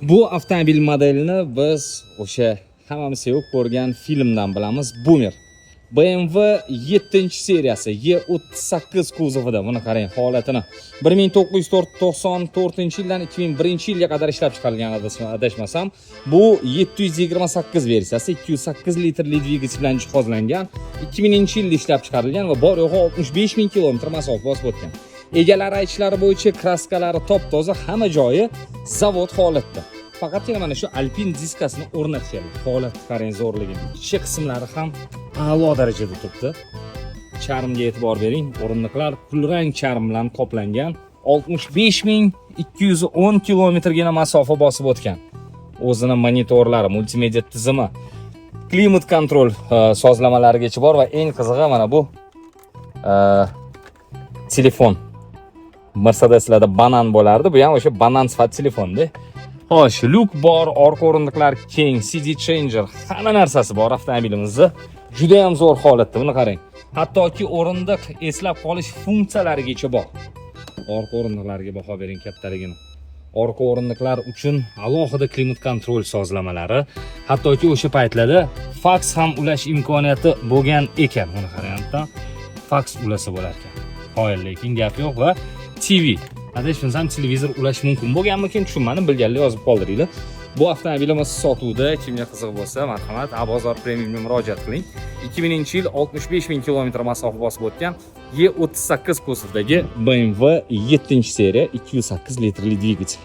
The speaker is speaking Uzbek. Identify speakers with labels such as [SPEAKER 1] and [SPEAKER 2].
[SPEAKER 1] Bu avtomobil modelini biz o'sha hammamiz sevib ko'rgan filmdan bilamiz. Boomer. BMW 7-seriyasi E38 kuzovida. Buni qarang holatini. 1994-yildan 2001-yilga qadar ishlab chiqarilgan adashmasam. Bu 728 versiyasi, 208 litrli dvigatel bilan jihozlangan. 2000-yilda ishlab chiqarilgan va bor yo'g'i 65 000 kilometr masofa bosib o'tgan. Egalari aytishlari bo'yicha kraskalari top-toza, hamma joyi zavod holatda. Faqatgina mana shu Alpine diskasini o'rnatishgan. Holat qarang zo'rligini. Ichki qismlari ham a'lo darajada turibdi. Charmga e'tibor bering. O'rindiqlar kulrang charm bilan qoplangan. 65 210 kilometrgina masofa bosib o'tgan. O'zini monitorlari, multimedia tizimi, klimat kontrol sozlamalarigacha bor va eng qizig'i mana bu telefon. Mercedeslarda banan bo'lardi. Bu ham o'sha banan sifat telefonda. Xo'sh, luk bor, orqa o'rindiqlar keng, CD changer, hamma narsasi bor avtomobilimizda. Juda ham zo'r holatda. Buni qarang. Hattoki o'rindiq eslab qolish funksiyalarigacha bor. Orqa o'rindiqlarga baho bering kattaligini. Orqa o'rindiqlar uchun alohida klimat kontrol sozlamalari, hattoki o'sha paytlarda faks ham ulash imkoniyati bo'lgan ekan. Buni qarang, faks ulasa bo'lar ekan. Qoyil, lekin gap yo'q va TV. Adashmasam televizor ulash mumkin bo'lganmikin, tushunmadim, bilganlar yozib qoldiringlar. Bu avtomobilimiz sotuvda, kimga qiziq bo'lsa, marhamat, Abozor Premiumga murojaat qiling. 2000-yil 65 000 kilometr masofa bosib o'tgan E38 kuzovdagi BMW 7-seriya 208 litrli dvigatel.